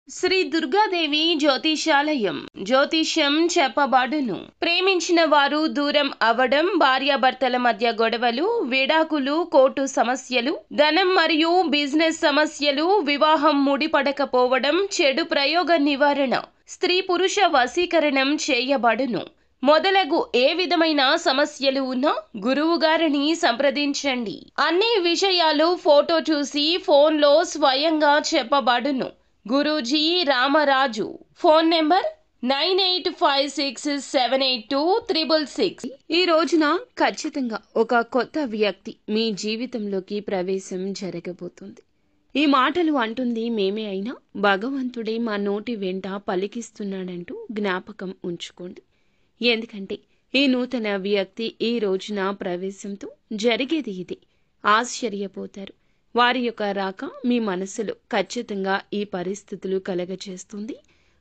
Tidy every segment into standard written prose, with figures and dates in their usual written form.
శ్రీ దుర్గాదేవి జ్యోతిషాలయం జ్యోతిష్యం చెప్పబడును. ప్రేమించిన వారు దూరం అవ్వడం, భార్యాభర్తల మధ్య గొడవలు, విడాకులు, కోర్టు సమస్యలు, ధనం మరియు బిజినెస్ సమస్యలు, వివాహం ముడిపడకపోవడం, చెడు ప్రయోగ నివారణ, స్త్రీ పురుష వశీకరణం చేయబడును. మొదలగు ఏ విధమైన సమస్యలు ఉన్నా గురువు గారిని సంప్రదించండి. అన్ని విషయాలు ఫోటో చూసి ఫోన్లో స్వయంగా చెప్పబడును. గురూజీ రామరాజు. Phone number 9856782666. ఈ రోజున ఖచ్చితంగా ఒక కొత్త వ్యక్తి మీ జీవితంలోకి ప్రవేశం జరగబోతుంది. ఈ మాటలు అంటుంది మేమే అయినా భగవంతుడే మా నోటి వెంట పలికిస్తున్నాడంటూ జ్ఞాపకం ఉంచుకోండి. ఎందుకంటే ఈ నూతన వ్యక్తి ఈ రోజున ప్రవేశంతో జరిగేది ఇది. ఆశ్చర్యపోతారు. వారి యొక్క రాక మీ మనసులో ఖచ్చితంగా ఈ పరిస్థితులు కలగచేస్తుంది.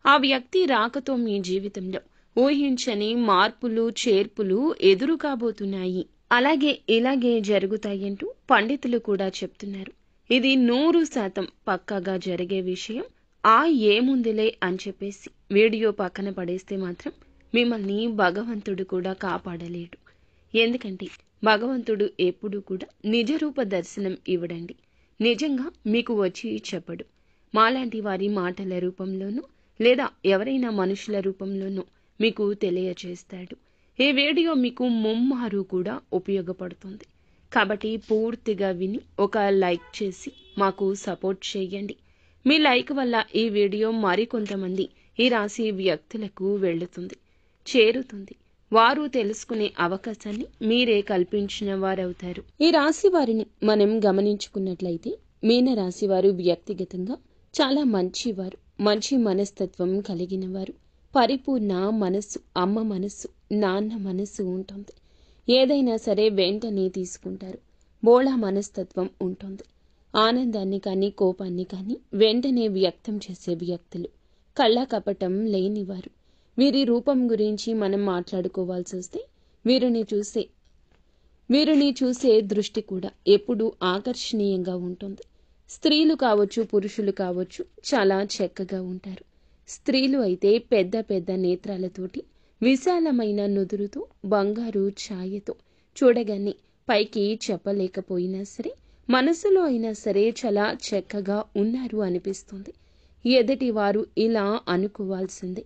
ఆ వ్యక్తి రాకతో మీ జీవితంలో ఊహించని మార్పులు చేర్పులు ఎదురు కాబోతున్నాయి. ఇలాగే జరుగుతాయంటూ పండితులు కూడా చెప్తున్నారు. ఇది 100% పక్కాగా జరిగే విషయం. ఏముందిలే అని చెప్పేసి వీడియో పక్కన పడేస్తే మాత్రం మిమ్మల్ని భగవంతుడు కూడా కాపాడలేడు. ఎందుకంటే భగవంతుడు ఎప్పుడూ కూడా నిజరూప దర్శనం ఇవ్వడండి. నిజంగా మీకు వచ్చి చెప్పడు. మాలాంటి వారి మాటల రూపంలోనూ లేదా ఎవరైనా మనుషుల రూపంలోనూ మీకు తెలియచేస్తాడు. ఈ వీడియో మీకు ముమ్మారు కూడా ఉపయోగపడుతుంది. కాబట్టి పూర్తిగా విని ఒక లైక్ చేసి మాకు సపోర్ట్ చేయండి. మీ లైక్ వల్ల ఈ వీడియో మరికొంతమంది ఈ రాశి వ్యక్తులకు వెళుతుంది, చేరుతుంది. వారు తెలుసుకునే అవకాశాన్ని మీరే కల్పించిన వారవుతారు. ఈ రాశి వారిని మనం గమనించుకున్నట్లయితే మీనరాశి వారు వ్యక్తిగతంగా చాలా మంచివారు, మంచి మనస్తత్వం కలిగిన వారు. పరిపూర్ణ మనస్సు, అమ్మ మనస్సు, నాన్న మనస్సు ఉంటుంది. ఏదైనా సరే వెంటనే తీసుకుంటారు. బోళా మనస్తత్వం ఉంటుంది. ఆనందాన్ని కానీ కోపాన్ని కానీ వెంటనే వ్యక్తం చేసే వ్యక్తులు. కళ్ళ కపటం లేనివారు. వీరి రూపం గురించి మనం మాట్లాడుకోవాల్సి వస్తే వీరిని చూసే దృష్టి కూడా ఎప్పుడూ ఆకర్షణీయంగా ఉంటుంది. స్త్రీలు కావచ్చు, పురుషులు కావచ్చు, చాలా చక్కగా ఉంటారు. స్త్రీలు అయితే పెద్ద పెద్ద నేత్రాలతోటి, విశాలమైన నుదురుతో, బంగారు ఛాయతో చూడగానే పైకి చెప్పలేకపోయినా సరే మనసులో అయినా సరే చాలా చక్కగా ఉన్నారు అనిపిస్తుంది. ఎదుటి వారు ఇలా అనుకోవాల్సిందే.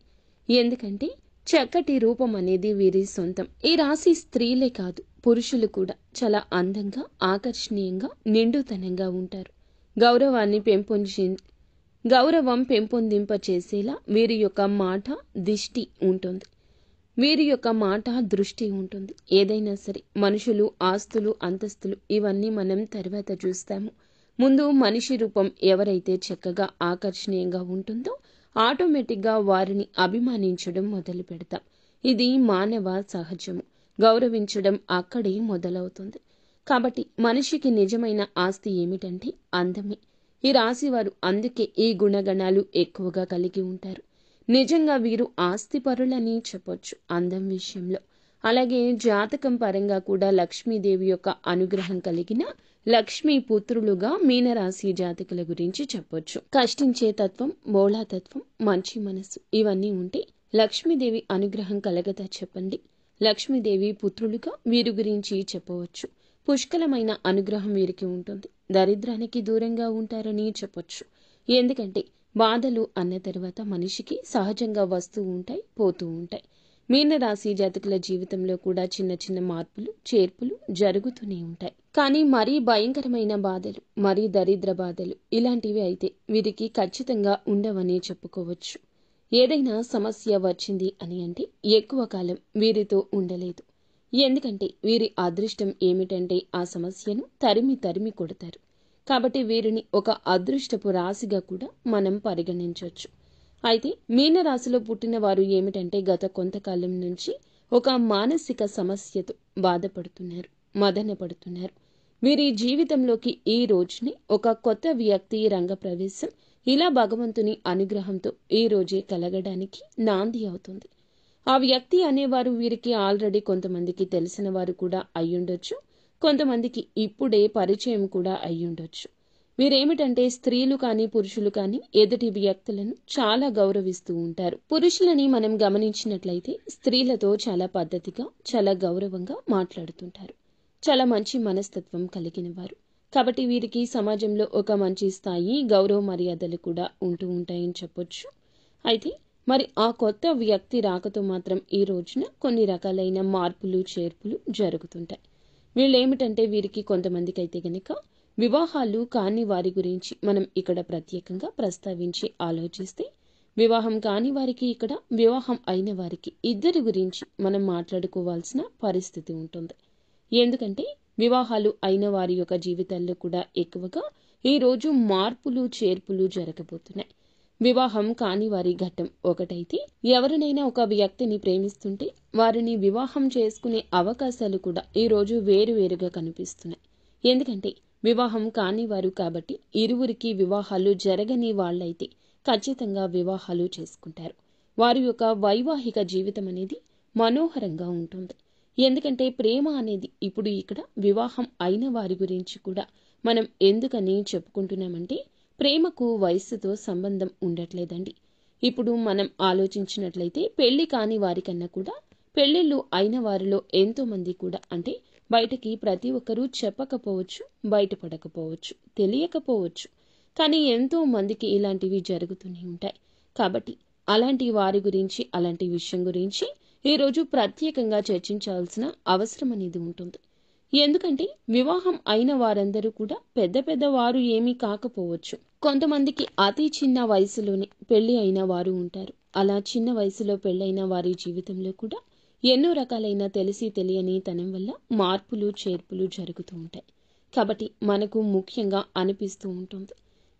ఎందుకంటే చక్కటి రూపం అనేది వీరి సొంతం. ఈ రాశి స్త్రీలే కాదు, పురుషులు కూడా చాలా అందంగా, ఆకర్షణీయంగా, నిండుతనంగా ఉంటారు. గౌరవం పెంపొందింపచేసేలా వీరి యొక్క మాట దృష్టి ఉంటుంది. ఏదైనా సరే మనుషులు, ఆస్తులు, అంతస్తులు ఇవన్నీ మనం తర్వాత చూస్తాము. ముందు మనిషి రూపం ఎవరైతే చక్కగా ఆకర్షణీయంగా ఉంటుందో ఆటోమేటిక్గా వారిని అభిమానించడం మొదలు పెడతాం. ఇది మానవ సహజము. గౌరవించడం అక్కడే మొదలవుతుంది. కాబట్టి మనిషికి నిజమైన ఆస్తి ఏమిటంటే అందమే. ఈ రాశివారు అందుకే ఈ గుణగణాలు ఎక్కువగా కలిగి ఉంటారు. నిజంగా వీరు ఆస్తిపరులని చెప్పొచ్చు అందం విషయంలో. అలాగే జాతకం పరంగా కూడా లక్ష్మీదేవి యొక్క అనుగ్రహం కలిగిన లక్ష్మీ పుత్రులుగా మీనరాశి జాతకుల గురించి చెప్పొచ్చు. కష్టించే తత్వం, బోళాతత్వం, మంచి మనసు ఇవన్నీ ఉంటే లక్ష్మీదేవి అనుగ్రహం కలగదా చెప్పండి. లక్ష్మీదేవి పుత్రులుగా వీరి గురించి చెప్పవచ్చు. పుష్కలమైన అనుగ్రహం వీరికి ఉంటుంది. దరిద్రానికి దూరంగా ఉంటారని చెప్పొచ్చు. ఎందుకంటే బాధలు అన్న తర్వాత మనిషికి సహజంగా వస్తూ ఉంటాయి, పోతూ ఉంటాయి. మీనరాశి జాతకుల జీవితంలో కూడా చిన్న చిన్న మార్పులు, చేర్పులు జరుగుతూనే ఉంటాయి. కానీ మరీ భయంకరమైన బాధలు, మరీ దరిద్ర బాధలు ఇలాంటివి అయితే వీరికి ఖచ్చితంగా ఉండవని చెప్పుకోవచ్చు. ఏదైనా సమస్య వచ్చింది అని అంటే ఎక్కువ కాలం వీరితో ఉండలేదు. ఎందుకంటే వీరి అదృష్టం ఏమిటంటే ఆ సమస్యను తరిమి కొడతారు. కాబట్టి వీరిని ఒక అదృష్టపు రాశిగా కూడా మనం పరిగణించవచ్చు. అయితే మీనరాశిలో పుట్టిన వారు ఏమిటంటే గత కొంతకాలం నుంచి ఒక మానసిక సమస్యతో బాధపడుతున్నారు, మదన పడుతున్నారు. వీరి జీవితంలోకి ఈ రోజునే ఒక కొత్త వ్యక్తి రంగప్రవేశం ఇలా భగవంతుని అనుగ్రహంతో ఈ రోజే కలగడానికి నాంది అవుతుంది. ఆ వ్యక్తి అనేవారు వీరికి ఆల్రెడీ కొంతమందికి తెలిసిన వారు కూడా అయ్యుండొచ్చు, కొంతమందికి ఇప్పుడే పరిచయం కూడా అయ్యుండొచ్చు. వీరేమిటంటే స్త్రీలు కానీ పురుషులు కానీ ఎదుటి వ్యక్తులను చాలా గౌరవిస్తూ ఉంటారు. పురుషులని మనం గమనించినట్లయితే స్త్రీలతో చాలా పద్ధతిగా, చాలా గౌరవంగా మాట్లాడుతుంటారు. చాలా మంచి మనస్తత్వం కలిగిన వారు. కాబట్టి వీరికి సమాజంలో ఒక మంచి స్థాయి, గౌరవ మర్యాదలు కూడా ఉంటూ ఉంటాయని చెప్పొచ్చు. అయితే మరి ఆ కొత్త వ్యక్తి రాకతో మాత్రం ఈ రోజున కొన్ని రకాలైన మార్పులు, చేర్పులు జరుగుతుంటాయి. వీళ్ళేమిటంటే వీరికి కొంతమందికి అయితే గనక వివాహాలు కాని వారి గురించి మనం ఇక్కడ ప్రత్యేకంగా ప్రస్తావించి ఆలోచిస్తే, వివాహం కాని వారికి ఇక్కడ, వివాహం అయిన వారికి ఇద్దరి గురించి మనం మాట్లాడుకోవాల్సిన పరిస్థితి ఉంటుంది. ఎందుకంటే వివాహాలు అయిన వారి యొక్క జీవితాల్లో కూడా ఎక్కువగా ఈరోజు మార్పులు, చేర్పులు జరగబోతున్నాయి. వివాహం కాని వారి ఘట్టం ఒకటైతే, ఎవరినైనా ఒక వ్యక్తిని ప్రేమిస్తుంటే వారిని వివాహం చేసుకునే అవకాశాలు కూడా ఈరోజు వేరువేరుగా కనిపిస్తున్నాయి. ఎందుకంటే వివాహం కాని వారు కాబట్టి ఇరువురికి వివాహాలు జరగని వాళ్ళైతే ఖచ్చితంగా వివాహాలు చేసుకుంటారు. వారి యొక్క వైవాహిక జీవితం అనేది మనోహరంగా ఉంటుంది. ఎందుకంటే ప్రేమ అనేది ఇప్పుడు ఇక్కడ వివాహం అయిన వారి గురించి కూడా మనం ఎందుకని చెప్పుకుంటున్నామంటే, ప్రేమకు వయస్సుతో సంబంధం ఉండట్లేదండి. ఇప్పుడు మనం ఆలోచించినట్లయితే పెళ్లి కాని వారికన్నా కూడా పెళ్లిళ్ళు అయిన వారిలో ఎంతో మంది కూడా, అంటే బయటకి ప్రతి ఒక్కరూ చెప్పకపోవచ్చు, బయటపడకపోవచ్చు, తెలియకపోవచ్చు, కానీ ఎంతో మందికి ఇలాంటివి జరుగుతూనే ఉంటాయి. కాబట్టి అలాంటి వారి గురించి, అలాంటి విషయం గురించి ఈరోజు ప్రత్యేకంగా చర్చించాల్సిన అవసరం అనేది ఉంటుంది. ఎందుకంటే వివాహం అయిన వారందరూ కూడా పెద్ద పెద్ద వారు ఏమీ కాకపోవచ్చు. కొంతమందికి అతి చిన్న వయసులోనే పెళ్లి అయిన వారు ఉంటారు. అలా చిన్న వయసులో పెళ్లైన వారి జీవితంలో కూడా ఎన్నో రకాలైన తెలిసి తెలియని తనం వల్ల మార్పులు, చేర్పులు జరుగుతూ ఉంటాయి. కాబట్టి మనకు ముఖ్యంగా అనిపిస్తూ ఉంటుంది.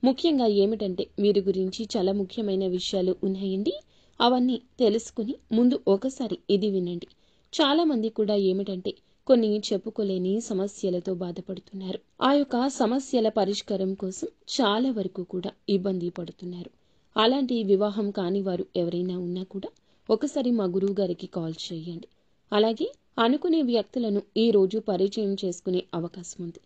ముఖ్యంగా ఏమిటంటే వీరి గురించి చాలా ముఖ్యమైన విషయాలు ఉన్నాయండి. అవన్నీ తెలుసుకుని ముందు ఒకసారి ఇది వినండి. చాలా మంది కూడా ఏమిటంటే కొన్ని చెప్పుకోలేని సమస్యలతో బాధపడుతున్నారు. ఆ యొక్క సమస్యల పరిష్కారం కోసం చాలా వరకు కూడా ఇబ్బంది పడుతున్నారు. అలాంటి వివాహం కాని వారు ఎవరైనా ఉన్నా కూడా ఒకసారి మా గురువు గారికి కాల్ చేయండి. అలాగే అనుకునే వ్యక్తులను ఈ రోజు పరిచయం చేసుకునే అవకాశం ఉంది.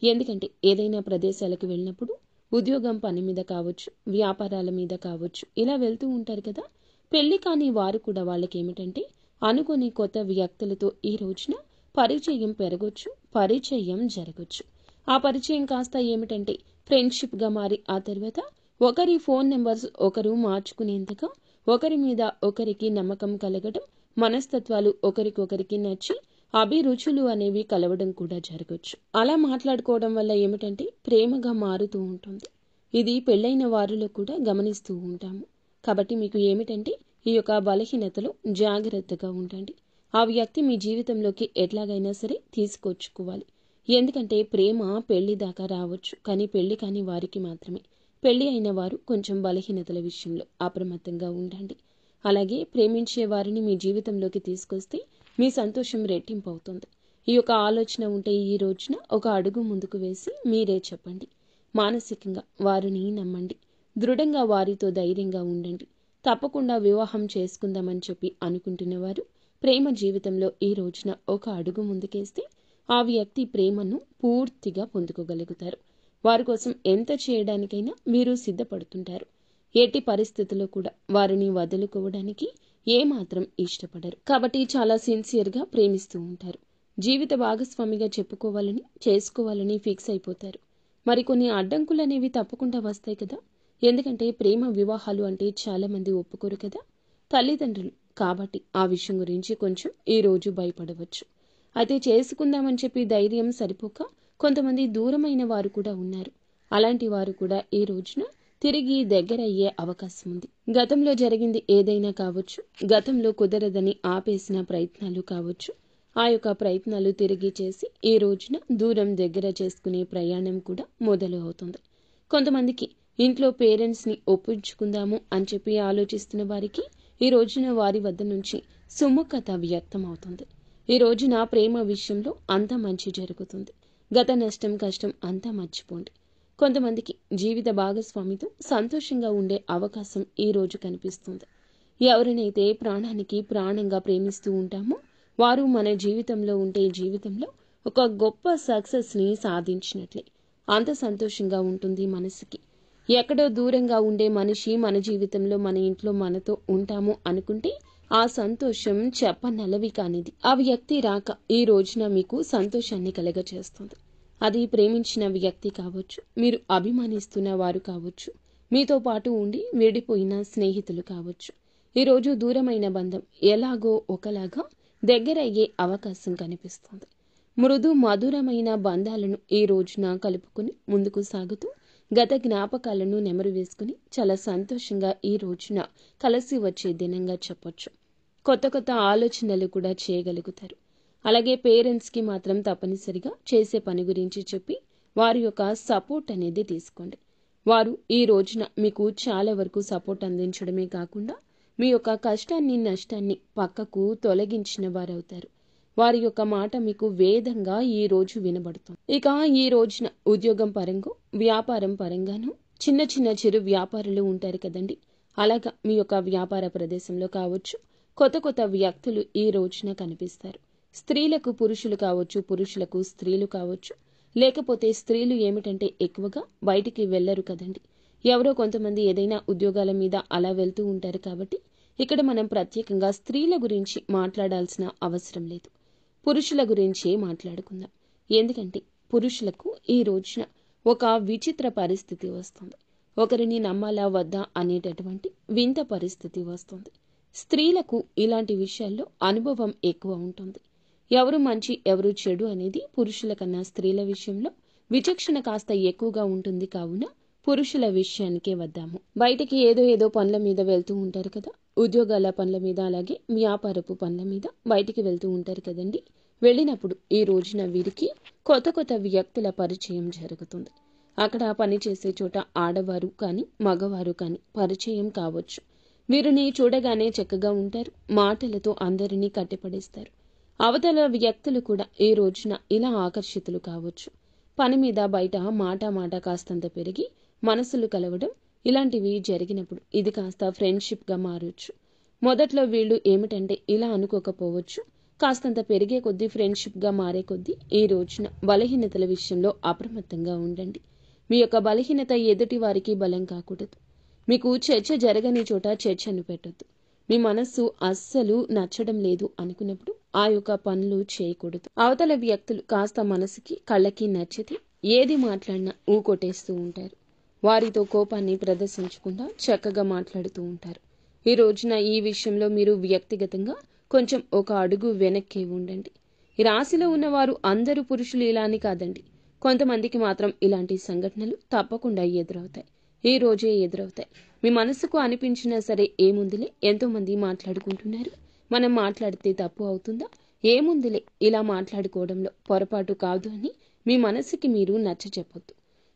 ఎందుకంటే ఏదైనా ప్రదేశాలకు వెళ్ళినప్పుడు ఉద్యోగం పని మీద కావచ్చు, వ్యాపారాల మీద కావచ్చు, ఇలా వెళ్తూ ఉంటారు కదా. పెళ్లి కాని వారు కూడా వాళ్ళకి ఏమిటంటే అనుకుని కొత్త వ్యక్తులతో ఈ రోజున పరిచయం పెరగొచ్చు, పరిచయం జరగొచ్చు. ఆ పరిచయం కాస్త ఏమిటంటే ఫ్రెండ్షిప్గా మారి ఆ తర్వాత ఒకరి ఫోన్ నెంబర్స్ ఒకరు మార్చుకునేంతగా ఒకరి మీద ఒకరికి నమ్మకం కలగడం, మనస్తత్వాలు ఒకరికొకరికి నచ్చి అభిరుచులు అనేవి కలవడం కూడా జరగచ్చు. అలా మాట్లాడుకోవడం వల్ల ఏమిటంటే ప్రేమగా మారుతూ ఉంటుంది. ఇది పెళ్ళైన వారిలో కూడా గమనిస్తూ ఉంటాము. కాబట్టి మీకు ఏమిటంటే ఈ యొక్క బలహీనతలో జాగ్రత్తగా ఉండండి. ఆ వ్యక్తి మీ జీవితంలోకి ఎట్లాగైనా సరే తీసుకొచ్చుకోవాలి. ఎందుకంటే ప్రేమ పెళ్లి దాకా రావచ్చు, కానీ పెళ్లి కాని వారికి మాత్రమే. పెళ్లి అయిన వారు కొంచెం బలహీనతల విషయంలో అప్రమత్తంగా ఉండండి. అలాగే ప్రేమించే వారిని మీ జీవితంలోకి తీసుకొస్తే మీ సంతోషం రెట్టింపు అవుతుంది. ఈ యొక్క ఆలోచన ఉంటే ఈ రోజున ఒక అడుగు ముందుకు వేసి మీరే చెప్పండి. మానసికంగా వారిని నమ్మండి. దృఢంగా వారితో ధైర్యంగా ఉండండి. తప్పకుండా వివాహం చేసుకుందామని చెప్పి అనుకుంటున్నవారు ప్రేమ జీవితంలో ఈ రోజున ఒక అడుగు ముందుకేస్తే ఆ వ్యక్తి ప్రేమను పూర్తిగా పొందుకోగలుగుతారు. వారి కోసం ఎంత చేయడానికైనా మీరు సిద్ధపడుతుంటారు. ఎట్టి పరిస్థితుల్లో కూడా వారిని వదులుకోవడానికి ఏమాత్రం ఇష్టపడరు. కాబట్టి చాలా సిన్సియర్గా ప్రేమిస్తూ ఉంటారు. జీవిత భాగస్వామిగా చెప్పుకోవాలని, చేసుకోవాలని ఫిక్స్ అయిపోతారు. మరికొన్ని అడ్డంకులు అనేవి తప్పకుండా వస్తాయి కదా. ఎందుకంటే ప్రేమ వివాహాలు అంటే చాలా మంది ఒప్పుకోరు కదా, తల్లిదండ్రులు. కాబట్టి ఆ విషయం గురించి కొంచెం ఈ రోజు భయపడవచ్చు. అయితే చేసుకుందామని చెప్పి ధైర్యం సరిపోక కొంతమంది దూరమైన వారు కూడా ఉన్నారు. అలాంటి వారు కూడా ఈ రోజున తిరిగి దగ్గరయ్యే అవకాశం ఉంది. గతంలో జరిగింది ఏదైనా కావచ్చు, గతంలో కుదరదని ఆపేసిన ప్రయత్నాలు కావచ్చు, ఆ యొక్క ప్రయత్నాలు తిరిగి చేసి ఈ రోజున దూరం దగ్గర చేసుకునే ప్రయాణం కూడా మొదలు అవుతుంది. కొంతమందికి ఇంట్లో పేరెంట్స్ని ఒప్పించుకుందాము అని చెప్పి ఆలోచిస్తున్న వారికి ఈ రోజున వారి వద్ద నుంచి సుముఖత వ్యక్తం అవుతుంది. ఈ రోజున ప్రేమ విషయంలో అంతా మంచి జరుగుతుంది. గత నష్టం, కష్టం అంతా మర్చిపోండి. కొంతమందికి జీవిత భాగస్వామితో సంతోషంగా ఉండే అవకాశం ఈ రోజు కనిపిస్తుంది. ఎవరినైతే ప్రాణానికి ప్రాణంగా ప్రేమిస్తూ ఉంటామో వారు మన జీవితంలో ఉంటే జీవితంలో ఒక గొప్ప సక్సెస్ని సాధించినట్లే. అంత సంతోషంగా ఉంటుంది మనసుకి. ఎక్కడో దూరంగా ఉండే మనిషి మన జీవితంలో మన ఇంట్లో మనతో ఉంటాము అనుకుంటే ఆ సంతోషం చెప్పనలవి కానిది. ఆ వ్యక్తి రాక ఈ రోజున మీకు సంతోషాన్ని కలగచేస్తుంది. అది ప్రేమించిన వ్యక్తి కావచ్చు, మీరు అభిమానిస్తున్న వారు కావచ్చు, మీతో పాటు ఉండి విడిపోయిన స్నేహితులు కావచ్చు. ఈరోజు దూరమైన బంధం ఎలాగో ఒకలాగా దగ్గరయ్యే అవకాశం కనిపిస్తుంది. మృదు మధురమైన బంధాలను ఈ రోజున కలుపుకుని ముందుకు సాగుతూ గత జ్ఞాపకాలను నెమరు వేసుకుని చాలా సంతోషంగా ఈ రోజున కలిసి వచ్చే దినంగా చెప్పొచ్చు. కొత్త కొత్త ఆలోచనలు కూడా చేయగలుగుతారు. అలాగే పేరెంట్స్కి మాత్రం తప్పనిసరిగా చేసే పని గురించి చెప్పి వారి యొక్క సపోర్ట్ అనేది తీసుకోండి. వారు ఈ రోజున మీకు చాలా వరకు సపోర్ట్ అందించడమే కాకుండా మీ యొక్క కష్టాన్ని నష్టాన్ని పక్కకు తొలగించిన వారవుతారు. వారి యొక్క మాట మీకు వేదంగా ఈ రోజు వినబడుతుంది. ఇక ఈ రోజున ఉద్యోగం పరంగా వ్యాపారం పరంగాను చిన్న చిన్న చిరు వ్యాపారులు ఉంటారు కదండి. అలాగా మీ యొక్క వ్యాపార ప్రదేశంలో కావచ్చు కొత్త కొత్త వ్యక్తులు ఈ రోజున కనిపిస్తారు. స్త్రీలకు పురుషులు కావచ్చు, పురుషులకు స్త్రీలు కావచ్చు. లేకపోతే స్త్రీలు ఏమిటంటే ఎక్కువగా బయటికి వెళ్లరు కదండి. ఎవరో కొంతమంది ఏదైనా ఉద్యోగాల మీద అలా వెళ్తూ ఉంటారు కాబట్టి ఇక్కడ మనం ప్రత్యేకంగా స్త్రీల గురించి మాట్లాడాల్సిన అవసరం లేదు. పురుషుల గురించే మాట్లాడుకుందాం. ఎందుకంటే పురుషులకు ఈ రోజున ఒక విచిత్ర పరిస్థితి వస్తుంది. ఒకరిని నమ్మాలా వద్దా అనేటటువంటి వింత పరిస్థితి వస్తుంది. స్త్రీలకు ఇలాంటి విషయాల్లో అనుభవం ఎక్కువ ఉంటుంది. ఎవరు మంచి ఎవరు చెడు అనేది పురుషుల కన్నా స్త్రీల విషయంలో విచక్షణ కాస్త ఎక్కువగా ఉంటుంది. కావున పురుషుల విషయానికే వద్దాము. బయటికి ఏదో పనుల మీద వెళ్తూ ఉంటారు కదా, ఉద్యోగాల పనుల మీద అలాగే వ్యాపారపు పనుల మీద బయటికి వెళ్తూ ఉంటారు కదండి. వెళ్ళినప్పుడు ఈ రోజున వీరికి కొత్త కొత్త వ్యక్తుల పరిచయం జరుగుతుంది. అక్కడ పనిచేసే చోట ఆడవారు కానీ మగవారు కానీ పరిచయం కావచ్చు. వీరిని చూడగానే చక్కగా ఉంటారు. మాటలతో అందరినీ కట్టిపడేస్తారు. అవతల వ్యక్తులు కూడా ఈ రోజున ఇలా ఆకర్షితులు కావచ్చు. పని మీద బయట మాట కాస్తంత పెరిగి మనసులు కలవడం ఇలాంటివి జరిగినప్పుడు ఇది కాస్త ఫ్రెండ్షిప్గా మారొచ్చు. మొదట్లో వీళ్ళు ఏమిటంటే ఇలా అనుకోకపోవచ్చు. కాస్తంత పెరిగే కొద్దీ ఫ్రెండ్షిప్గా మారే కొద్దీ ఈ రోజున బలహీనతల విషయంలో అప్రమత్తంగా ఉండండి. మీ యొక్క బలహీనత ఎదుటి వారికి బలం కాకూడదు. మీకు చర్చ జరగని చోట చర్చను పెట్టొద్దు. మీ మనస్సు అస్సలు నచ్చడం లేదు అనుకున్నప్పుడు ఆ యొక్క పనులు చేయకూడదు. అవతల వ్యక్తులు కాస్త మనసుకి కళ్ళకి నచ్చితే ఏది మాట్లాడినా ఊకొట్టేస్తూ ఉంటారు. వారితో కోపాన్ని ప్రదర్శించకుండా చక్కగా మాట్లాడుతూ ఉంటారు. ఈ రోజున ఈ విషయంలో మీరు వ్యక్తిగతంగా కొంచెం ఒక అడుగు వెనక్కి ఉండండి. ఈ రాశిలో ఉన్నవారు అందరూ పురుషులు ఇలా అని కాదండి. కొంతమందికి మాత్రం ఇలాంటి సంఘటనలు తప్పకుండా ఎదురవుతాయి. ఈ రోజే ఎదురవుతాయి. మీ మనసుకు అనిపించినా సరే ఏముందిలే, ఎంతో మంది మాట్లాడుకుంటున్నారు, మనం మాట్లాడితే తప్పు అవుతుందా, ఏముందిలే ఇలా మాట్లాడుకోవడంలో పొరపాటు కాదు అని మీ మనసుకి మీరు నచ్చ చెప్పొద్దు.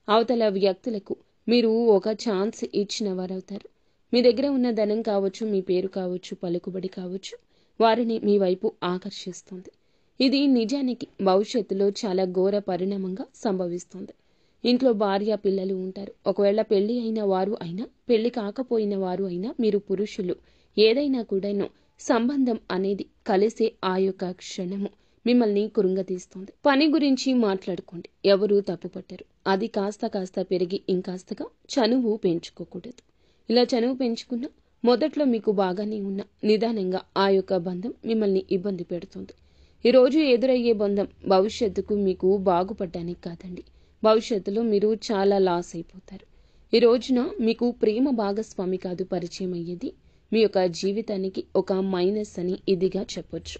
అవతల వ్యక్తులకు మీరు ఒక ఛాన్స్ ఇచ్చిన వారవుతారు. మీ దగ్గర ఉన్న ధనం కావచ్చు, మీ పేరు కావచ్చు, పలుకుబడి కావచ్చు, వారిని మీ వైపు ఆకర్షిస్తుంది. ఇది నిజానికి భవిష్యత్తులో చాలా ఘోర పరిణామంగా సంభవిస్తుంది. ఇంట్లో భార్య పిల్లలు ఉంటారు. ఒకవేళ పెళ్లి అయిన వారు అయినా పెళ్లి కాకపోయిన వారు అయినా మీరు పురుషులు ఏదైనా కూడాను సంబంధం అనేది కలిసే ఆ యొక్క క్షణము మిమ్మల్ని కృంగతీస్తుంది. పని గురించి మాట్లాడుకోండి, ఎవరూ తప్పుపట్టరు. అది కాస్త పెరిగి ఇంకాస్తగా చనువు పెంచుకోకూడదు. ఇలా చనువు పెంచుకున్నా మొదట్లో మీకు బాగానే ఉన్న నిదానంగా ఆ యొక్క బంధం మిమ్మల్ని ఇబ్బంది పెడుతుంది. ఈరోజు ఎదురయ్యే బంధం భవిష్యత్తుకు మీకు బాగుపడడానికి కాదండి. భవిష్యత్తులో మీరు చాలా లాస్ అయిపోతారు. ఈ రోజున మీకు ప్రేమ భాగస్వామి కాదు పరిచయం అయ్యేది, మీ యొక్క జీవితానికి ఒక మైనస్ అని ఇదిగా చెప్పొచ్చు.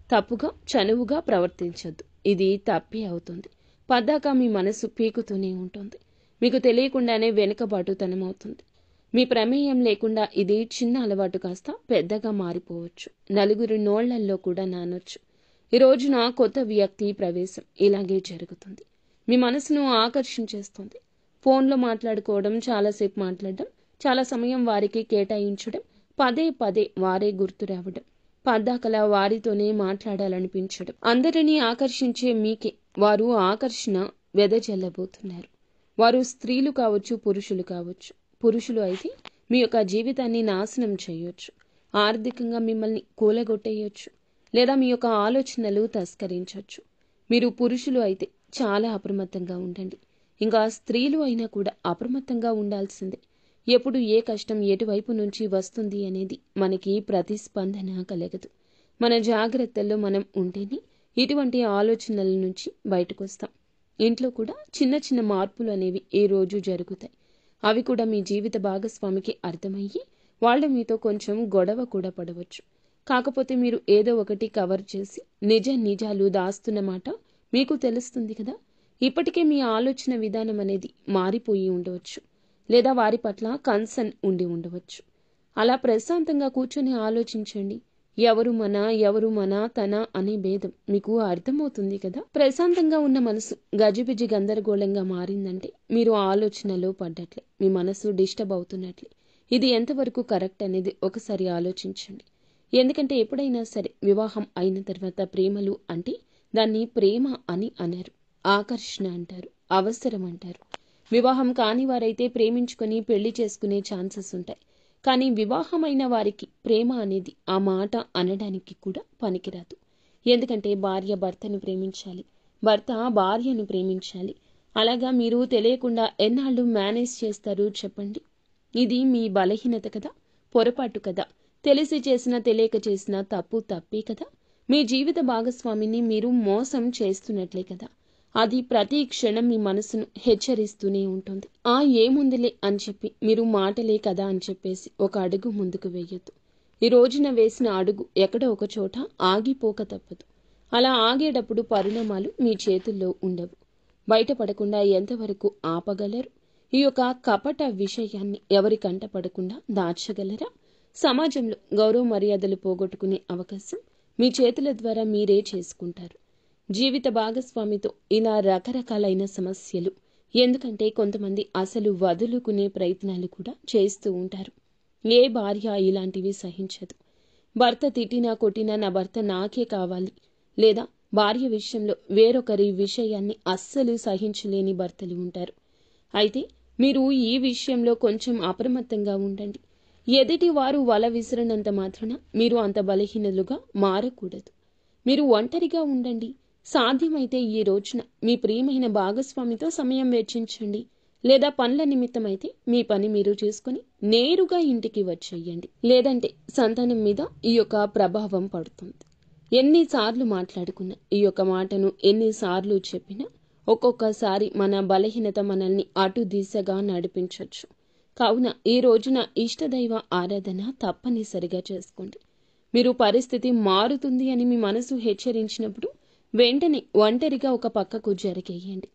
తప్పుగా చనువుగా ప్రవర్తించొద్దు. ఇది తప్పే అవుతుంది. పద్దాక మీ మనసు పీకుతూనే ఉంటుంది. మీకు తెలియకుండానే వెనుకబాటుతనం అవుతుంది. మీ ప్రమేయం లేకుండా ఇది చిన్న అలవాటు కాస్త పెద్దగా మారిపోవచ్చు. నలుగురి నోళ్లల్లో కూడా నానొచ్చు. ఈ రోజున కొత్త వ్యక్తి ప్రవేశం ఇలాగే జరుగుతుంది. మీ మనసును ఆకర్షించేస్తుంది. ఫోన్లో మాట్లాడుకోవడం, చాలాసేపు మాట్లాడడం, చాలా సమయం వారికి కేటాయించడం, పదే వారే గుర్తు రావడం, పద్దాకలా వారితోనే మాట్లాడాలనిపించడం, అందరినీ ఆకర్షించే మీకే వారు ఆకర్షణ వెదజల్లబోతున్నారు. వారు స్త్రీలు కావచ్చు, పురుషులు కావచ్చు. పురుషులు అయితే మీ యొక్క జీవితాన్ని నాశనం చేయొచ్చు. ఆర్థికంగా మిమ్మల్ని కూలగొట్టేయొచ్చు. లేదా మీ యొక్క ఆలోచనలు తస్కరించవచ్చు. మీరు పురుషులు అయితే చాలా అప్రమత్తంగా ఉండండి. ఇంకా స్త్రీలు అయినా కూడా అప్రమత్తంగా ఉండాల్సిందే. ఎప్పుడు ఏ కష్టం ఎటువైపు నుంచి వస్తుంది అనేది మనకి ప్రతిస్పందన కలగదు. మన జాగ్రత్తల్లో మనం ఉంటేనే ఇటువంటి ఆలోచనల నుంచి బయటకొస్తాం. ఇంట్లో కూడా చిన్న చిన్న మార్పులు అనేవి ఈ రోజు జరుగుతాయి. అవి కూడా మీ జీవిత భాగస్వామికి అర్థమయ్యి వాళ్ళు మీతో కొంచెం గొడవ కూడా పడవచ్చు. కాకపోతే మీరు ఏదో ఒకటి కవర్ చేసి నిజాలు దాస్తున్నమాట మీకు తెలుస్తుంది కదా. ఇప్పటికే మీ ఆలోచన విధానం అనేది మారిపోయి ఉండవచ్చు, లేదా వారి పట్ల కన్సర్న్ ఉండి ఉండవచ్చు. అలా ప్రశాంతంగా కూర్చొని ఆలోచించండి. ఎవరు మన తన అనే భేదం మీకు అర్థమవుతుంది కదా. ప్రశాంతంగా ఉన్న మనసు గజిబిజి గందరగోళంగా మారిందంటే మీరు ఆలోచనలో పడ్డట్లే, మీ మనసు డిస్టర్బ్ అవుతున్నట్లే. ఇది ఎంతవరకు కరెక్ట్ అనేది ఒకసారి ఆలోచించండి. ఎందుకంటే ఎప్పుడైనా సరే వివాహం అయిన తర్వాత ప్రేమలు అంటే దాన్ని ప్రేమ అని అనరు, ఆకర్షణ అంటారు, అవసరం అంటారు. వివాహం కాని వారైతే ప్రేమించుకొని పెళ్లి చేసుకునే ఛాన్సెస్ ఉంటాయి. కానీ వివాహమైన వారికి ప్రేమ అనేది ఆ మాట అనడానికి కూడా పనికిరాదు. ఎందుకంటే భార్య భర్తను ప్రేమించాలి, భర్త భార్యను ప్రేమించాలి. అలాగా మీరు తెలియకుండా ఎన్నాళ్ళు మేనేజ్ చేస్తారు చెప్పండి. ఇది మీ బలహీనత కదా, పొరపాటు కదా. తెలిసి చేసినా తెలియక చేసినా తప్పే కదా. మీ జీవిత భాగస్వామిని మీరు మోసం చేస్తున్నట్లే కదా. అది ప్రతి క్షణం మీ మనసును హెచ్చరిస్తూనే ఉంటుంది. ఏముందిలే అని చెప్పి మీరు మాటలే కదా అని చెప్పేసి ఒక అడుగు ముందుకు వేయొద్దు. ఈ రోజున వేసిన అడుగు ఎక్కడో ఒక చోట ఆగిపోక తప్పదు. అలా ఆగేటప్పుడు పరిణామాలు మీ చేతుల్లో ఉండవు. బయటపడకుండా ఎంతవరకు ఆపగలరు? ఈ యొక్క కపట విషయాన్ని ఎవరి కంట పడకుండా దాచగలరా? సమాజంలో గౌరవ మర్యాదలు పోగొట్టుకునే అవకాశం మీ చేతుల ద్వారా మీరే చేసుకుంటారు. జీవిత భాగస్వామితో ఇలా రకరకాలైన సమస్యలు. ఎందుకంటే కొంతమంది అసలు వదులుకునే ప్రయత్నాలు కూడా చేస్తూ ఉంటారు. ఏ భార్య ఇలాంటివి సహించదు. భర్త తిట్టినా కొట్టినా నా భర్త నాకే కావాలి, లేదా భార్య విషయంలో వేరొకరి విషయాన్ని అస్సలు సహించలేని భర్తలు ఉంటారు. అయితే మీరు ఈ విషయంలో కొంచెం అప్రమత్తంగా ఉండండి. ఎదుటి వారు వల విసిరినంత మాత్రాన మీరు అంత బలహీనులుగా మారకూడదు. మీరు ఒంటరిగా ఉండండి. సాధ్యమైతే ఈ రోజున మీ ప్రియమైన భాగస్వామితో సమయం వెచ్చించండి. లేదా పనుల నిమిత్తమైతే మీ పని మీరు చేసుకుని నేరుగా ఇంటికి వచ్చేయండి. లేదంటే సంతానం మీద ఈ యొక్క ప్రభావం పడుతుంది. ఎన్నిసార్లు మాట్లాడుకున్నా, ఈ యొక్క మాటను ఎన్నిసార్లు చెప్పినా ఒక్కొక్కసారి మన బలహీనత మనల్ని అటు దిశగా నడిపించవచ్చు. కావున ఈ రోజున ఇష్టదైవ ఆరాధన తప్పనిసరిగా చేసుకోండి. మీరు పరిస్థితి మారుతుంది అని మీ మనసు హెచ్చరించినప్పుడు వెంటనే ఒంటరిగా ఒక పక్కకు జరిగేయండి.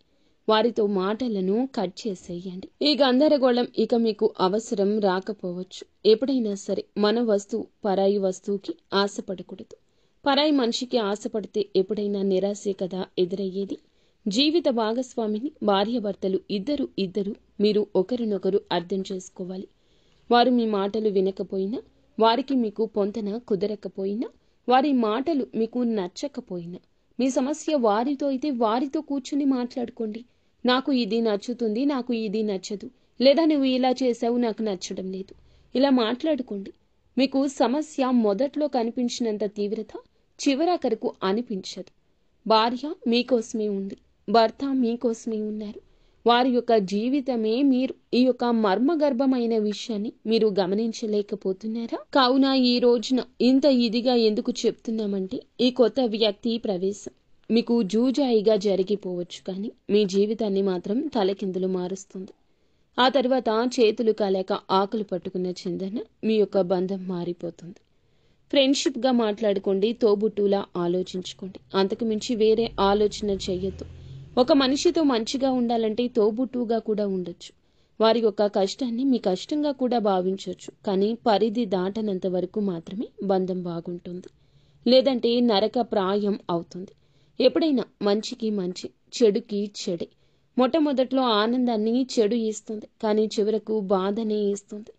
వారితో మాటలను కట్ చేసేయండి. ఈ గందరగోళం ఇక మీకు అవసరం రాకపోవచ్చు. ఎప్పుడైనా సరే మన వస్తువు పరాయి వస్తువుకి ఆశపడకూడదు. పరాయి మనిషికి ఆశపడితే ఎప్పుడైనా నిరాశే కదా ఎదురయ్యేది. జీవిత భాగస్వామిని భార్యాభర్తలు ఇద్దరు మీరు ఒకరినొకరు అర్థం చేసుకోవాలి. వారు మీ మాటలు వినకపోయినా, వారికి మీకు పొంతన కుదరకపోయినా, వారి మాటలు మీకు నచ్చకపోయినా, మీ సమస్య వారితో అయితే వారితో కూర్చుని మాట్లాడుకోండి. నాకు ఇది నచ్చుతుంది, నాకు ఇది నచ్చదు, లేదా నువ్వు ఇలా చేసావు, నాకు నచ్చడం లేదు. ఇలా మాట్లాడుకోండి. మీకు సమస్య మొదట్లో కనిపించినంత తీవ్రత చివరాఖరకు అనిపించదు. భార్య మీకోసమే ఉంది, భర్త మీకోసమే ఉన్నారు. వారి యొక్క జీవితమే మీరు. ఈ యొక్క మర్మగర్భమైన విషయాన్ని మీరు గమనించలేకపోతున్నారా? కావున ఈ రోజున ఇంత ఇదిగా ఎందుకు చెప్తున్నామంటే, ఈ కొత్త వ్యక్తి ప్రవేశం మీకు జూజాయిగా జరిగిపోవచ్చు, కానీ మీ జీవితాన్ని మాత్రం తలకిందులు మారుస్తుంది. ఆ తర్వాత చేతులు కాలేక ఆకులు పట్టుకున్న చిందన మీ యొక్క బంధం మారిపోతుంది. ఫ్రెండ్షిప్గా మాట్లాడుకోండి, తోబుట్టులా ఆలోచించుకోండి. అంతకు మించి వేరే ఆలోచన చెయ్యొద్దు. ఒక మనిషితో మంచిగా ఉండాలంటే తోబుట్టుగా కూడా ఉండొచ్చు. వారి యొక్క కష్టాన్ని మీ కష్టంగా కూడా భావించవచ్చు. కానీ పరిధి దాటనంత వరకు మాత్రమే బంధం బాగుంటుంది. లేదంటే నరక ప్రాయం అవుతుంది. ఎప్పుడైనా మంచికి మంచి, చెడుకి చెడే. మొట్టమొదట్లో ఆనందాన్ని చెడు ఇస్తుంది, కానీ చివరకు బాధనే ఇస్తుంది.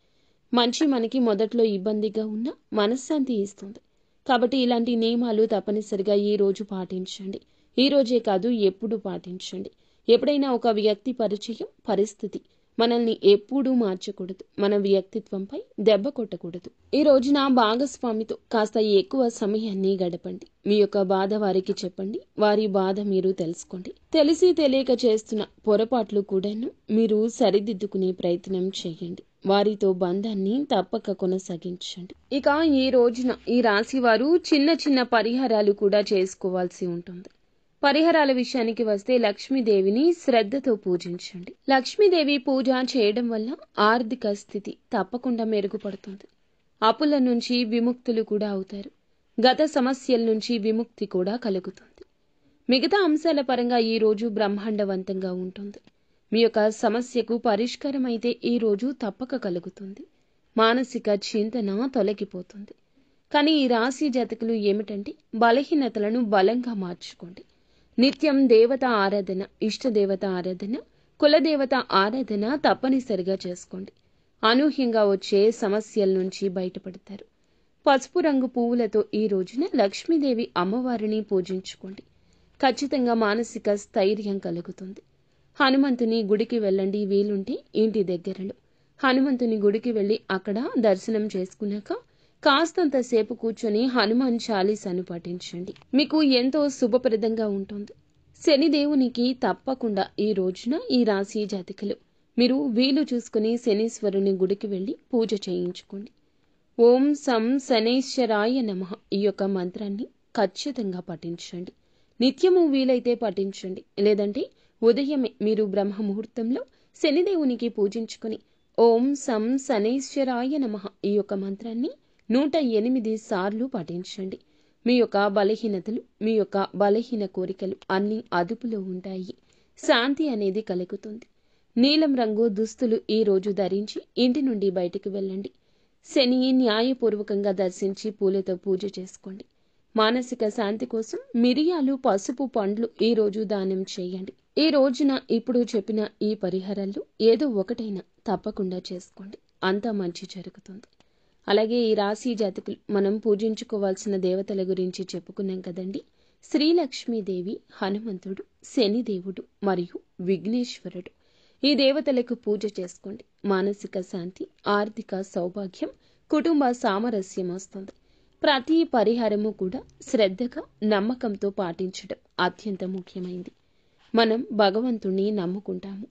మంచి మనకి మొదట్లో ఇబ్బందిగా ఉన్నా మనశ్శాంతి ఇస్తుంది. కాబట్టి ఇలాంటి నియమాలు తప్పనిసరిగా ఈ రోజు పాటించండి. ఈ రోజే కాదు, ఎప్పుడు పాటించండి. ఎప్పుడైనా ఒక వ్యక్తి పరిచయం, పరిస్థితి మనల్ని ఎప్పుడూ మార్చకూడదు. మన వ్యక్తిత్వంపై దెబ్బ కొట్టకూడదు. ఈ రోజున భాగస్వామితో కాస్త ఎక్కువ సమయాన్ని గడపండి. మీ యొక్క బాధ వారికి చెప్పండి. వారి బాధ మీరు తెలుసుకోండి. తెలిసి తెలియక చేస్తున్న పొరపాట్లు కూడాను మీరు సరిదిద్దుకునే ప్రయత్నం చేయండి. వారితో బంధాన్ని తప్పక కొనసాగించండి. ఇక ఈ రోజున ఈ రాశి వారు చిన్న చిన్న పరిహారాలు కూడా చేసుకోవాల్సి ఉంటుంది. పరిహారాల విషయానికి వస్తే లక్ష్మీదేవిని శ్రద్ధతో పూజించండి. లక్ష్మీదేవి పూజ చేయడం వల్ల ఆర్థిక స్థితి తప్పకుండా మెరుగుపడుతుంది. అప్పుల నుంచి విముక్తులు కూడా అవుతారు. గత సమస్యల నుంచి విముక్తి కూడా కలుగుతుంది. మిగతా అంశాల పరంగా ఈ రోజు బ్రహ్మాండవంతంగా ఉంటుంది. మీ యొక్క సమస్యకు పరిష్కారం అయితే ఈ రోజు తప్పక కలుగుతుంది. మానసిక చింతన తొలగిపోతుంది. కానీ ఈ రాశి జాతకులు ఏమిటంటే బలహీనతలను బలంగా మార్చుకోండి. నిత్యం దేవత ఆరాధన, ఇష్టదేవత ఆరాధన, కులదేవత ఆరాధన తప్పనిసరిగా చేసుకోండి. అనూహ్యంగా వచ్చే సమస్యల నుంచి బయటపడతారు. పసుపు రంగు పువ్వులతో ఈ రోజున లక్ష్మీదేవి అమ్మవారిని పూజించుకోండి. ఖచ్చితంగా మానసిక స్థైర్యం కలుగుతుంది. హనుమంతుని గుడికి వెళ్ళండి. వీలుంటే ఇంటి దగ్గరలో హనుమంతుని గుడికి వెళ్ళి అక్కడ దర్శనం చేసుకున్నాక కాస్తంతసేపు కూర్చొని హనుమాన్ చాలీసాను పఠించండి. మీకు ఎంతో శుభప్రదంగా ఉంటుంది. శనిదేవునికి తప్పకుండా ఈ రోజున ఈ రాశి జాతకులు మీరు వీలు చూసుకుని శనీశ్వరుని గుడికి వెళ్ళి పూజ చేయించుకోండి. ఓం సం శనైశ్వరాయ నమః ఈ యొక్క మంత్రాన్ని ఖచ్చితంగా పఠించండి. నిత్యము వీలైతే పఠించండి. లేదంటే ఉదయమే మీరు బ్రహ్మముహూర్తంలో శనిదేవునికి పూజించుకుని ఓం సం శనైశ్వరాయ నమః ఈ యొక్క మంత్రాన్ని 108 సార్లు పఠించండి. మీ యొక్క బలహీనతలు, మీ యొక్క బలహీన కోరికలు అన్నీ అదుపులో ఉంటాయి. శాంతి అనేది కలుగుతుంది. నీలం రంగు దుస్తులు ఈ రోజు ధరించి ఇంటి నుండి బయటికి వెళ్ళండి. శని న్యాయపూర్వకంగా దర్శించి పూలతో పూజ చేసుకోండి. మానసిక శాంతి కోసం మిరియాలు, పసుపు, పండ్లు ఈ రోజు దానం చేయండి. ఈ రోజున ఇప్పుడు చెప్పిన ఈ పరిహారాలు ఏదో ఒకటైనా తప్పకుండా చేసుకోండి. అంతా మంచి జరుగుతుంది. అలాగే ఈ రాశి జాతకులు మనం పూజించుకోవాల్సిన దేవతల గురించి చెప్పుకున్నాం కదండి. శ్రీలక్ష్మీదేవి, హనుమంతుడు, శనిదేవుడు మరియు విఘ్నేశ్వరుడు. ఈ దేవతలకు పూజ చేసుకోండి. మానసిక శాంతి, ఆర్థిక సౌభాగ్యం, కుటుంబ సామరస్యం వస్తుంది. ప్రతి పరిహారము కూడా శ్రద్ధగా, నమ్మకంతో పాటించడం అత్యంత ముఖ్యమైంది. మనం భగవంతుణ్ణి నమ్ముకుంటాము.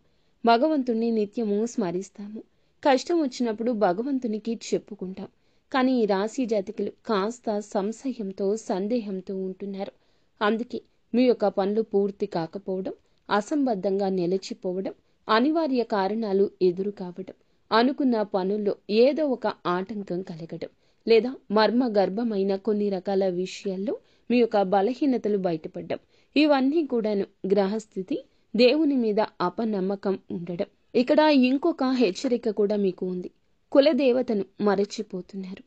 భగవంతుణ్ణి నిత్యము స్మరిస్తాము. కష్టం వచ్చినప్పుడు భగవంతునికి చెప్పుకుంటాం. కానీ ఈ రాశి జాతకులు కాస్త సంశయంతో, సందేహంతో ఉంటున్నారు. అందుకే మీ యొక్క పనులు పూర్తి కాకపోవడం, అసంబద్ధంగా నిలిచిపోవడం, అనివార్య కారణాలు ఎదురు కావడం, అనుకున్న పనుల్లో ఏదో ఒక ఆటంకం కలగడం, లేదా మర్మ గర్భమైన కొన్ని రకాల విషయాల్లో మీ యొక్క బలహీనతలు బయటపడడం, ఇవన్నీ కూడాను గ్రహస్థితి, దేవుని మీద అపనమ్మకం ఉండడం. ఇక్కడ ఇంకొక హెచ్చరిక కూడా మీకు ఉంది. కులదేవతను మరచిపోతున్నారు.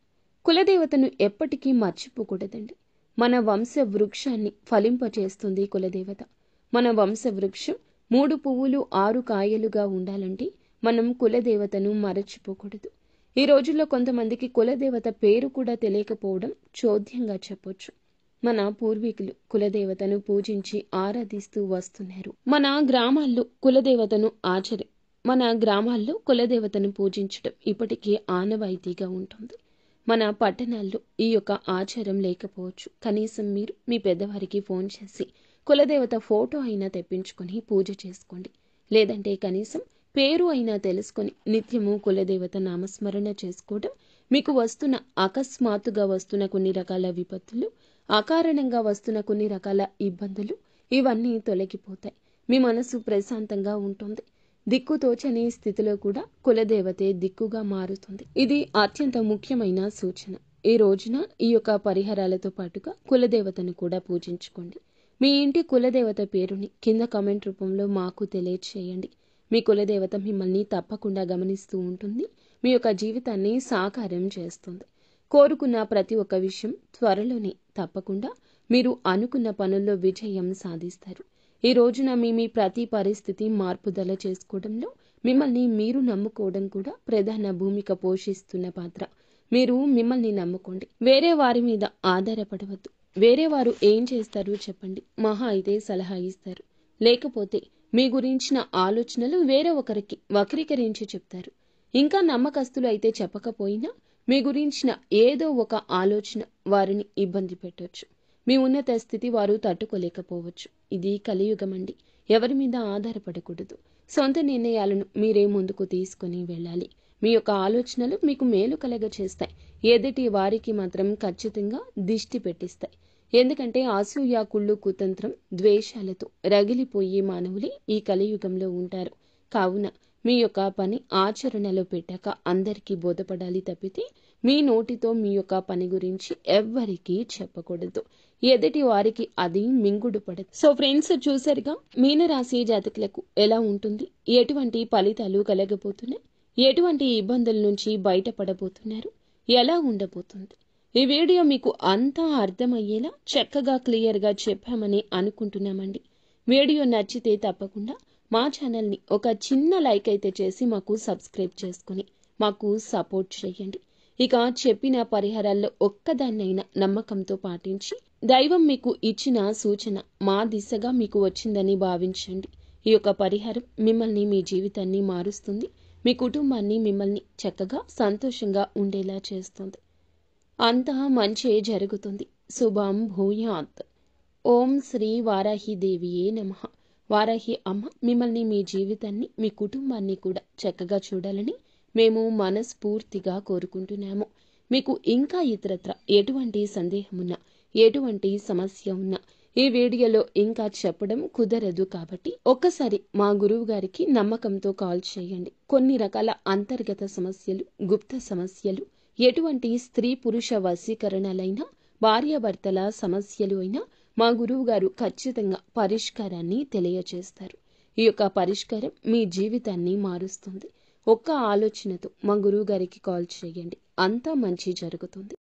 కులదేవతను ఎప్పటికీ మర్చిపోకూడదండి. మన వంశ వృక్షాన్ని ఫలింపచేస్తుంది కులదేవత. మన వంశ వృక్షం 3 పువ్వులు 6 కాయలుగా ఉండాలంటే మనం కులదేవతను మరచిపోకూడదు. ఈ రోజుల్లో కొంతమందికి కులదేవత పేరు కూడా తెలియకపోవడం చోద్యంగా చెప్పొచ్చు. మన పూర్వీకులు కులదేవతను పూజించి ఆరాధిస్తూ వస్తున్నారు. మన గ్రామాల్లో కులదేవతను పూజించడం ఇప్పటికీ ఆనవాయితీగా ఉంటుంది. మన పట్టణాల్లో ఈ యొక్క ఆచారం లేకపోవచ్చు. కనీసం మీరు మీ పెద్దవారికి ఫోన్ చేసి కులదేవత ఫోటో అయినా తెప్పించుకొని పూజ చేసుకోండి. లేదంటే కనీసం పేరు అయినా తెలుసుకొని నిత్యము కులదేవత నామస్మరణ చేసుకోవడం మీకు వస్తున్న అకస్మాత్తుగా వస్తున్న కొన్ని రకాల విపత్తులు, అకారణంగా వస్తున్న కొన్ని రకాల ఇబ్బందులు ఇవన్నీ తొలగిపోతాయి. మీ మనసు ప్రశాంతంగా ఉంటుంది. దిక్కుతోచని స్థితిలో కూడా కులదేవతే దిక్కుగా మారుతుంది. ఇది అత్యంత ముఖ్యమైన సూచన. ఈ రోజున ఈ యొక్క పరిహారాలతో పాటుగా కులదేవతను కూడా పూజించుకోండి. మీ ఇంటి కులదేవత పేరుని కింద కామెంట్ రూపంలో మాకు తెలియచేయండి. మీ కులదేవత మిమ్మల్ని తప్పకుండా గమనిస్తూ ఉంటుంది. మీ యొక్క జీవితాన్ని సాకారం చేస్తుంది. కోరుకున్న ప్రతి ఒక్క విషయం త్వరలోనే తప్పకుండా మీరు అనుకున్న పనుల్లో విజయం సాధిస్తారు. ఈ రోజున మీ ప్రతి పరిస్థితి మార్పుదల చేసుకోవడంలో మిమ్మల్ని మీరు నమ్ముకోవడం కూడా ప్రధాన భూమిక పోషిస్తున్న పాత్ర. మీరు మిమ్మల్ని నమ్ముకోండి. వేరే వారి మీద ఆధారపడవద్దు. వేరే వారు ఏం చేస్తారు చెప్పండి. మహా అయితే సలహా ఇస్తారు, లేకపోతే మీ గురించిన ఆలోచనలు వేరే ఒకరికి వక్రీకరించి చెప్తారు. ఇంకా నమ్మకస్తులు అయితే చెప్పకపోయినా మీ గురించిన ఏదో ఒక ఆలోచన వారిని ఇబ్బంది పెట్టొచ్చు. మీ ఉన్నత స్థితి వారు తట్టుకోలేకపోవచ్చు. ఇది కలియుగమండి. ఎవరి మీద ఆధారపడకూడదు. సొంత నిర్ణయాలను మీరే ముందుకు తీసుకుని వెళ్ళాలి. మీ యొక్క ఆలోచనలు మీకు మేలు కలగ చేస్తాయి. ఎదుటి వారికి మాత్రం ఖచ్చితంగా దిష్టి పెట్టిస్తాయి. ఎందుకంటే అసూయ, కుళ్ళు, కుతంత్రం, ద్వేషాలతో రగిలిపోయే మానవులే ఈ కలియుగంలో ఉంటారు. కావున మీ యొక్క పని ఆచరణలో పెట్టాక అందరికీ బోధపడాలి తప్పితే మీ నోటితో మీ యొక్క పని గురించి ఎవ్వరికీ చెప్పకూడదు. ఎదుటి వారికి అది మింగుడు పడదు. సో ఫ్రెండ్స్, చూసారుగా మీనరాశి జాతకులకు ఎలా ఉంటుంది, ఎటువంటి ఫలితాలు కలగబోతున్నాయి, ఎటువంటి ఇబ్బందుల నుంచి బయటపడబోతున్నారు, ఎలా ఉండబోతుంది. ఈ వీడియో మీకు అంతా అర్థమయ్యేలా చక్కగా క్లియర్గా చెప్పామని అనుకుంటున్నామండి. వీడియో నచ్చితే తప్పకుండా మా ఛానల్ని ఒక చిన్న లైక్ అయితే చేసి మాకు సబ్స్క్రైబ్ చేసుకుని మాకు సపోర్ట్ చేయండి. ఇక చెప్పిన పరిహారాల్లో ఒక్కదాన్నైనా నమ్మకంతో పాటించి దైవం మీకు ఇచ్చిన సూచన మా దిశగా మీకు వచ్చిందని భావించండి. ఈ యొక్క పరిహారం మిమ్మల్ని, మీ జీవితాన్ని మారుస్తుంది. మీ కుటుంబాన్ని, మిమ్మల్ని చక్కగా సంతోషంగా ఉండేలా చేస్తుంది. అంతా మంచే జరుగుతుంది. శుభం భూయాత్. ఓం శ్రీ వారాహి దేవియే నమః. వారాహి అమ్మ మిమ్మల్ని, మీ జీవితాన్ని, మీ కుటుంబాన్ని కూడా చక్కగా చూడాలని మేము మనస్ఫూర్తిగా కోరుకుంటున్నాము. మీకు ఇంకా ఇతరత్ర ఎటువంటి సందేహమున్నా, ఎటువంటి సమస్య ఉన్నా ఈ వీడియోలో ఇంకా చెప్పడం కుదరదు. కాబట్టి ఒక్కసారి మా గురువు గారికి నమ్మకంతో కాల్ చేయండి. కొన్ని రకాల అంతర్గత సమస్యలు, గుప్త సమస్యలు, ఎటువంటి స్త్రీ పురుష వశీకరణలైనా, భార్యాభర్తల సమస్యలు అయినా మా గురువు గారు ఖచ్చితంగా పరిష్కారాన్ని తెలియచేస్తారు. ఈ యొక్క పరిష్కారం మీ జీవితాన్ని మారుస్తుంది. ఒక్క ఆలోచనతో మా గురువు గారికి కాల్ చేయండి. అంతా మంచి జరుగుతుంది.